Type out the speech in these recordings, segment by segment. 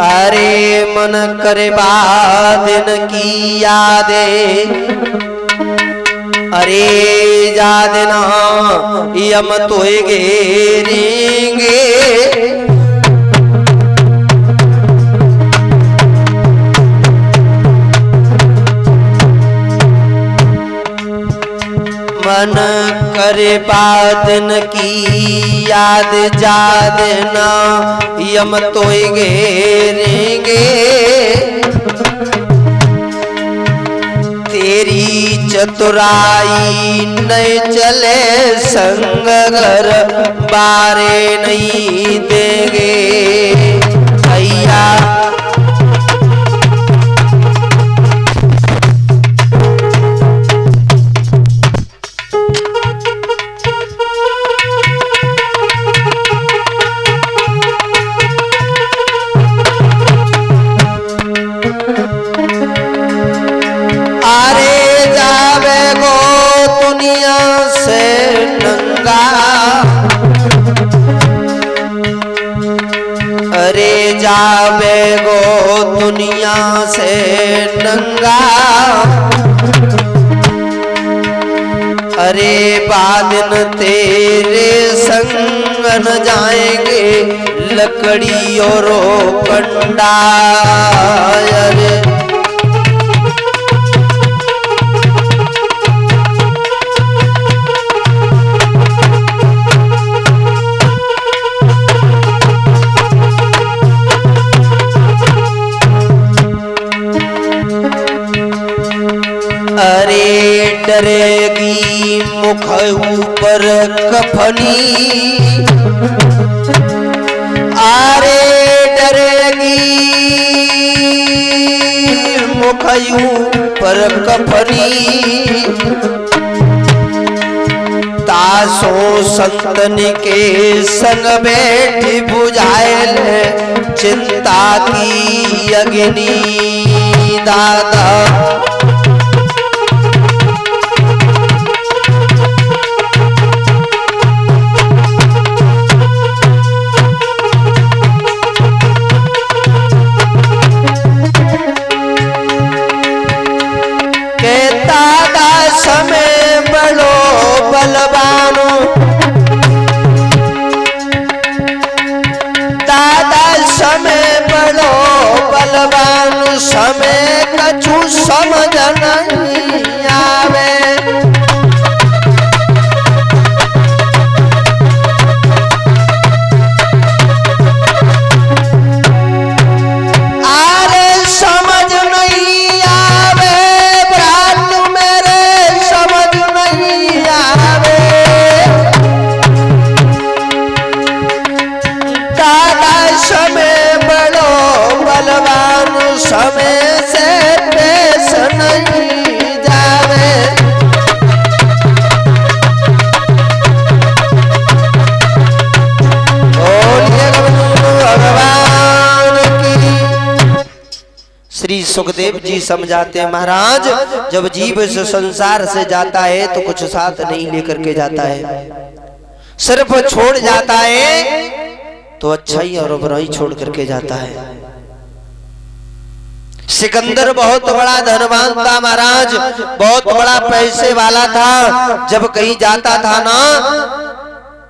अरे मन करे बादिन की यादे, अरे याद ना यम तो घेरेंगे। मन करे बादन की याद याद ना यम तो घेरेंगे। तेरी चतुराई नहीं चले संग घर बारे नहीं देंगे भैया। अरे जावे गो दुनिया से नंगा, अरे बादन तेरे संग न जाएंगे लकड़ी और कंडा। अरे डरेगी मुख ऊपर कफनी, अरे डरेगी मुख ऊपर कफनी। तासो संतन के संग बैठी बुझाएल चिंता की अग्नि दादा। समय बड़ो बलवानो, दादा समय बड़ो बलवानो, समय कछु समझ नहीं आवे। समय से पेश नहीं जावे, भगवान की। श्री सुखदेव जी समझाते महाराज, जब जीव इस संसार से जाता है तो कुछ साथ नहीं लेकर के जाता है, सिर्फ छोड़ जाता है तो अच्छाई और बुराई छोड़ करके जाता है। सिकंदर बहुत बड़ा धनवान था महाराज, बहुत बड़ा पैसे वाला था। जब कहीं जाता था ना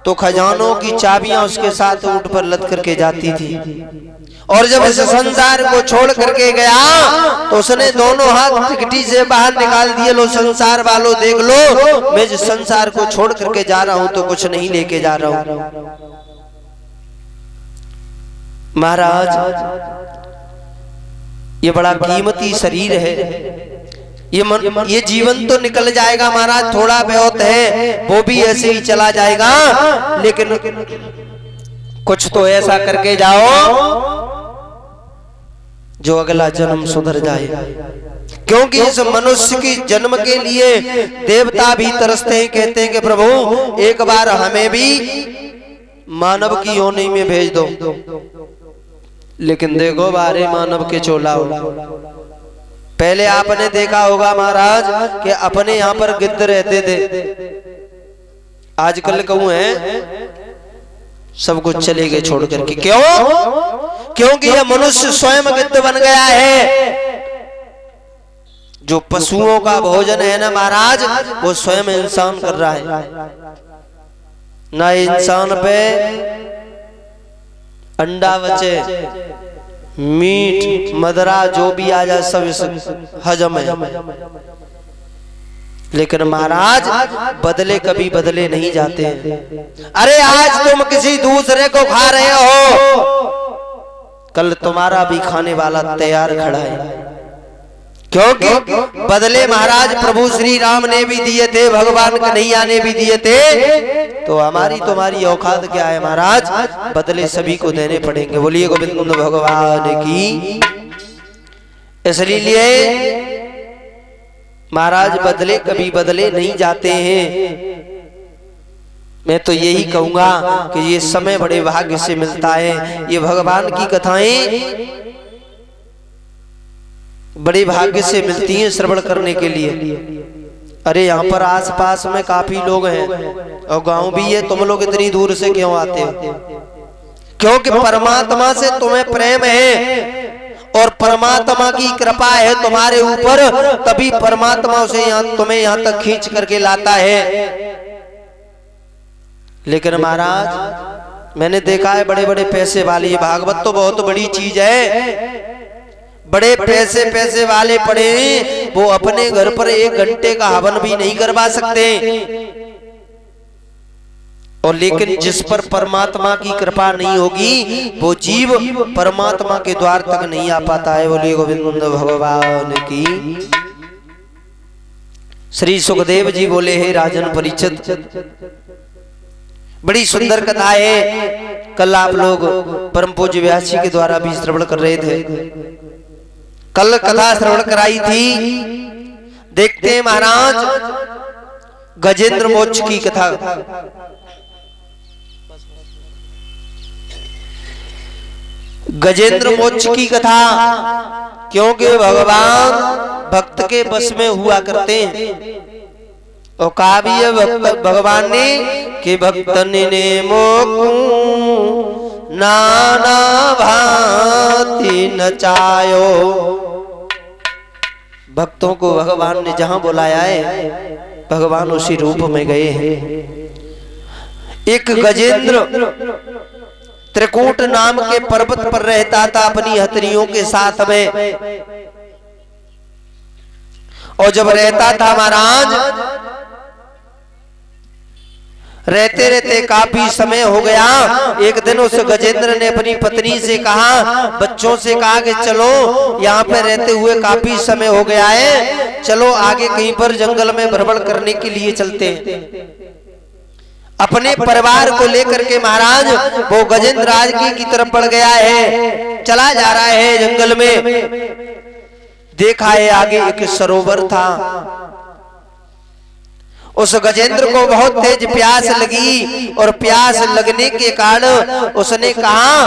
तो खजानों की चाबियां उसके साथ ऊंट पर लद करके जाती थी। और जब इस संसार को छोड़ करके गया तो उसने दोनों हाथ टिकटी से बाहर निकाल दिए। लो संसार वालों देख लो, मैं जिस संसार को छोड़ करके जा रहा हूं तो कुछ नहीं लेके जा रहा हूं। महाराज ये बड़ा कीमती शरीर है, ये जीवन तो निकल जाएगा महाराज, थोड़ा बहुत है वो भी ऐसे ही चला जाएगा, लेकिन कुछ तो ऐसा करके जाओ जो अगला जन्म सुधर जाए। क्योंकि इस मनुष्य की जन्म के लिए देवता भी तरसते हैं, कहते हैं कि प्रभु एक बार हमें भी मानव की योनि में भेज दो। लेकिन देखो बारे मानव के चोला हो। पहले आपने देखा होगा महाराज कि अपने यहाँ पर गिद्ध रहते थे, आजकल कहूँ है सब कुछ चले गए छोड़ करके। क्यों? क्योंकि यह मनुष्य स्वयं गिद्ध बन गया है। जो पशुओं का भोजन है ना महाराज, वो स्वयं इंसान कर रहा है। ना इंसान पे अंडा बचे, मीट मदरा जो भी आ जाए सब हजम है। लेकिन महाराज बदले कभी बदले नहीं जाते हैं। अरे आज तुम किसी दूसरे को खा रहे हो, कल तुम्हारा भी खाने वाला तैयार खड़ा है। क्योंकि बदले महाराज प्रभु श्री राम ने भी दिए थे, भगवान कन्हैया ने भी दिए थे। तो हमारी तुम्हारी औकात क्या है महाराज? बदले सभी को देने पड़ेंगे। बोलिए गोविंद भगवान की। इसलिए महाराज बदले कभी बदले नहीं जाते हैं। मैं तो यही कहूंगा कि ये समय बड़े भाग्य से मिलता है। ये भगवान की कथाएं बड़े भाग्य से मिलती हैं श्रवण करने के लिए। अरे यहाँ पर आसपास में काफी लोग हैं और गांव भी है। तुम लोग इतनी दूर से क्यों आते हो? क्योंकि परमात्मा से तुम्हें प्रेम है और परमात्मा की कृपा है तुम्हारे ऊपर, तभी परमात्मा उसे तुम्हें यहाँ तक खींच करके लाता है। लेकिन महाराज मैंने देखा है बड़े बड़े पैसे वाले, ये भागवत तो बहुत बड़ी चीज है, बड़े पैसे वाले पड़े, वो अपने घर पर 1 घंटे का हवन भी नहीं करवा सकते। और लेकिन जिस पर परमात्मा की कृपा नहीं होगी वो जीव परमात्मा के द्वार तक नहीं आ पाता है। बोलिए गोविंद भगवान की। श्री सुखदेव जी बोले, हे राजन परीक्षित, बड़ी सुंदर कथा है। कल आप लोग परम पूज्य व्यास जी के द्वारा भी श्रवण कर रहे थे। कल कथा श्रवण कराई थी। देखते हैं महाराज गजेंद्र मोक्ष की कथा। गजेंद्र मोक्ष की कथा, क्योंकि भगवान भक्त के बस में हुआ करते हैं। और कहा भी है भगवान ने कि भक्तन ने मोकू नाना भांति नचायो। भक्तों को भगवान ने जहां बुलाया है भगवान उसी रूप में गए हैं। एक गजेंद्र त्रिकूट नाम के पर्वत पर रहता था अपनी हथनियों के साथ में। और जब रहता था महाराज, रहते रहते काफी समय हो गया। एक दिन उस गजेंद्र ने अपनी पत्नी से कहा, बच्चों से कहा कि चलो यहाँ पे रहते हुए काफी समय हो गया है, चलो आगे कहीं पर जंगल में भ्रमण करने के लिए चलते हैं। अपने परिवार को लेकर के महाराज वो गजेंद्र राज की तरफ बढ़ गया है, चला जा रहा है जंगल में। देखा है आगे एक सरोवर था। उस गजेंद्र को बहुत तेज प्यास लगी और प्यास लगने के कारण उसने कहा,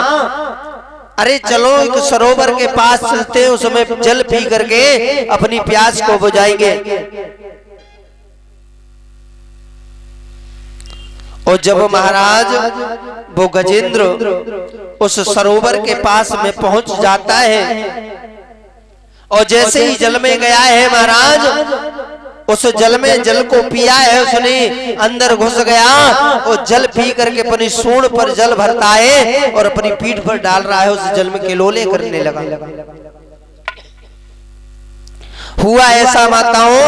अरे चलो एक सरोवर के पास चलते हैं, उसमें जल पी करके अपनी प्यास को बुझाएंगे। और जब महाराज वो गजेंद्र उस सरोवर के पास में पहुंच जाता है और जैसे ही जल में गया है महाराज, उस जल में जल को पिया है उसने, अंदर घुस गया और जल पी करके अपनी सूंड पर जल भरता है और अपनी पीठ पर डाल रहा है। उस जल में किलोले करने लगा। हुआ ऐसा माताओं,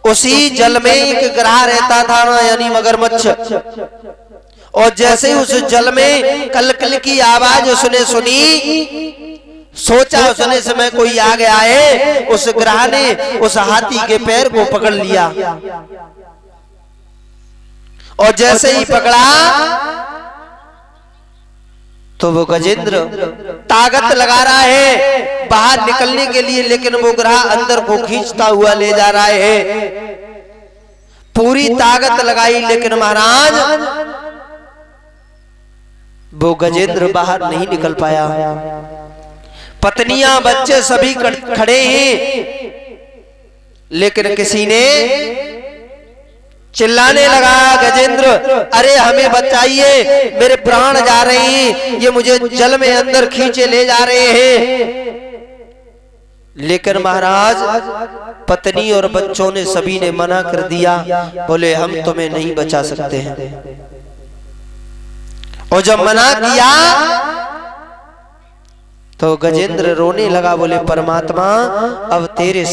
उसी जल में एक ग्रह रहता था ना, यानी मगरमच्छ। और जैसे ही उस जल में कलकल की आवाज उसने सुनी, सोचा उसने समय कोई आ गया है। उस ग्रह ने उस हाथी के पैर को पकड़ लिया और जैसे ही पकड़ा तो वो गजेंद्र ताकत लगा रहा है बाहर निकलने के लिए, लेकिन वो ग्रह अंदर को खींचता हुआ ले जा रहा है। पूरी ताकत लगाई लेकिन महाराज वो गजेंद्र बाहर नहीं निकल पाया। पत्नियां बच्चे सभी खड़े हैं, लेकिन किसी ने चिल्लाने लगा गजेंद्र, अरे हमें बचाइए, मेरे प्राण जा रहे हैं, ये मुझे जल में अंदर खींचे ले जा रहे हैं। लेकिन महाराज पत्नी और बच्चों ने सभी ने मना कर दिया, बोले हम तुम्हें नहीं बचा सकते हैं। और जब मना किया तो गजेंद्र रोने लगा, बोले परमात्मा अब तेरे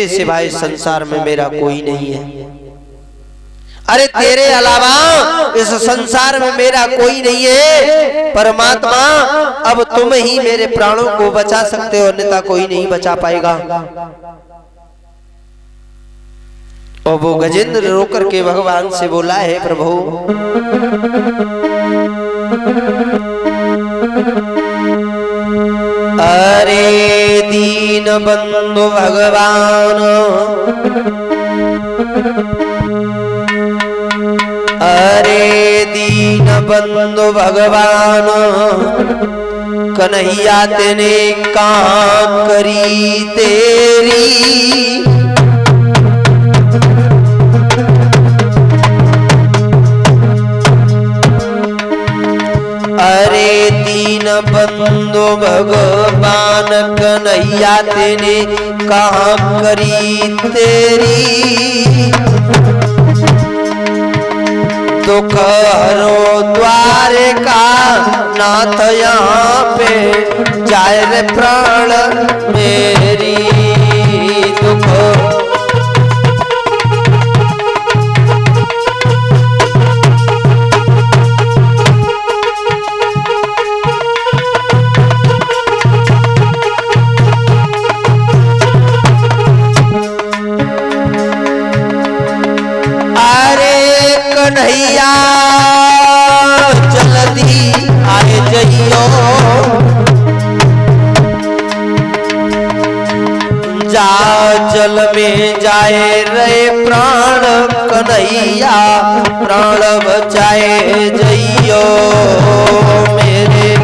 सिवाय संसार में मेरा कोई नहीं है। अरे तेरे अलावा इस संसार में मेरा कोई नहीं है परमात्मा, अब तुम ही मेरे प्राणों को बचा सकते हो, अन्यथा कोई नहीं बचा पाएगा। और वो गजेंद्र रोकर के भगवान से बोला है, प्रभु अरे दीन बंधु भगवान, अरे दीन बंधु भगवान, कन्हैया तेने काम करी तेरी, अरे दीन बंधु भगवान, कन्हैया तेने काम करी तेरी, दुख हरो द्वारका नाथ यहाँ पे जाए रे प्राण मेरी, दुख कन्हैया जल्दी आए जइयो, जा जल में जाए रे प्राण कन्हैया, प्राण बचाए जइयो मेरे।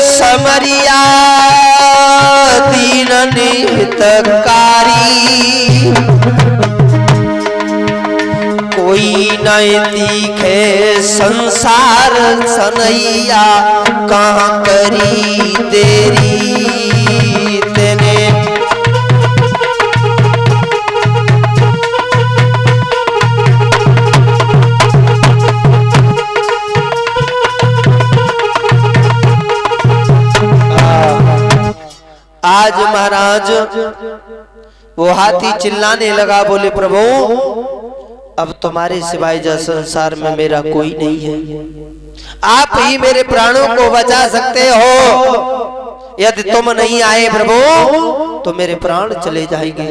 समरिया दीन निहितकारी, कोई नहीं दिखे संसार सनैया, कहाँ करी देरी तेने। आज महाराज वो हाथी चिल्लाने लगा, बोले प्रभु अब तुम्हारे सिवाय जो संसार में मेरा कोई नहीं है, आप ही मेरे प्राणों को बचा सकते हो, यदि तुम नहीं आए प्रभु तो मेरे प्राण चले जाएंगे।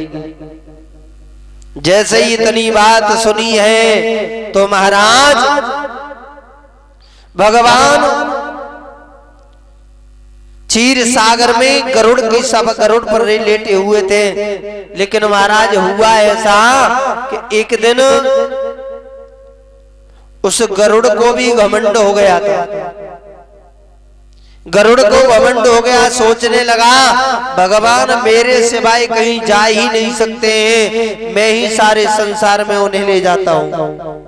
जैसे ही इतनी बात सुनी है तो महाराज भगवान क्षीर सागर में गरुड़ की सब गरुड़ पर लेटे हुए थे। लेकिन महाराज हुआ ऐसा कि एक दिन उस गरुड़ को भी घमंड हो गया था। गरुड़ को घमंड हो गया, सोचने लगा भगवान मेरे सिवाय कहीं जा ही नहीं सकते हैं, मैं ही सारे संसार में उन्हें ले जाता हूं।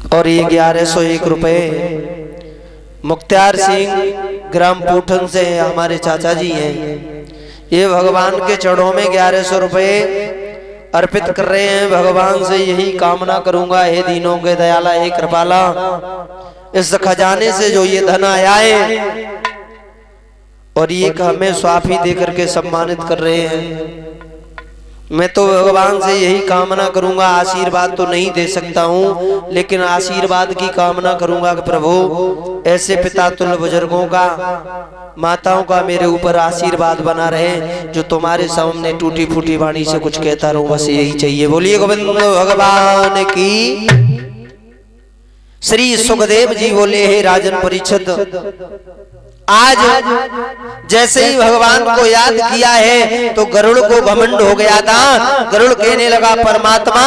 और ये 1101 रुपए मुख्तार सिंह ग्राम पूठन से हमारे चाचा जी हैं, ये भगवान के चरणों में 1100 रुपए अर्पित कर रहे हैं। भगवान से यही कामना करूंगा, हे दीनों के दयाला, हे कृपाला, इस खजाने से जो ये धन आया है और ये हमें स्वाफी देकर के सम्मानित कर रहे हैं, मैं तो भगवान से यही कामना करूंगा, आशीर्वाद तो नहीं दे सकता हूँ लेकिन आशीर्वाद की कामना करूंगा कि प्रभु ऐसे पिता तुल्य बुजुर्गों का, माताओं का मेरे ऊपर आशीर्वाद बना रहे, जो तुम्हारे सामने टूटी फूटी वाणी से कुछ कहता रहूं, बस यही चाहिए। बोलिए गोविंद भगवान की। श्री सुखदेव जी बोले, हे राजन परीक्षित, आज जैसे ही भगवान को याद किया है तो गरुड़ को घमंड हो गया था। गरुड़ कहने लगा परमात्मा,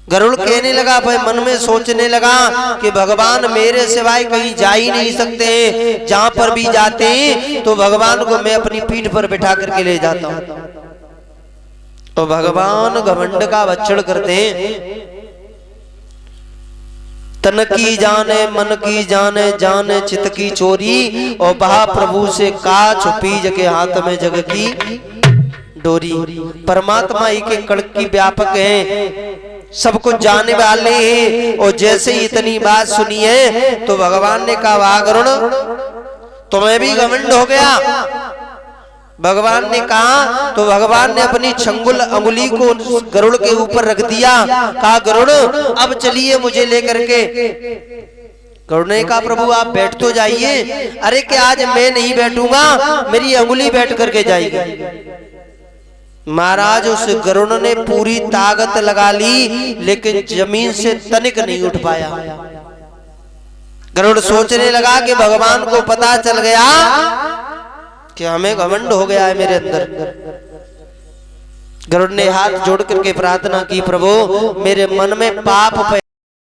गरुड़ कहने लगा, भाई मन में सोचने लगा कि भगवान मेरे सिवाय कहीं जा ही नहीं सकते, जहां पर भी जाते हैं तो भगवान को मैं अपनी पीठ पर बिठा करके ले जाता हूं। तो भगवान घमंड का भक्षण करते हैं। तन की जाने मन की जाने, जाने चित की चोरी, और बहा प्रभु से का छुपी जग के हाथ में जग की डोरी। परमात्मा ही के कड़ की व्यापक है, सब कुछ जानने वाले हैं। और जैसे ही इतनी बात सुनी है तो भगवान ने कहा, वाह गरुड़, तुम्हें भी घमंड हो गया। भगवान ने कहा तो भगवान ने अपनी छंगुल अंगुली को गरुड़ के ऊपर रख दिया। कहा, गरुड़ अब चलिए मुझे लेकर के। गरुड़ ने कहा, प्रभु आप बैठ तो जाइए। अरे कि आज मैं नहीं बैठूंगा, मेरी अंगुली बैठ करके जाएगी। महाराज उस गरुड़ ने पूरी ताकत लगा ली लेकिन जमीन से तनिक नहीं उठ पाया। गरुड़ सोचने लगा कि भगवान को पता चल गया कि हमें घमंड हो गया है मेरे अंदर। गरुड़ ने हाथ जोड़ करके प्रार्थना की, प्रभु मेरे मन में पाप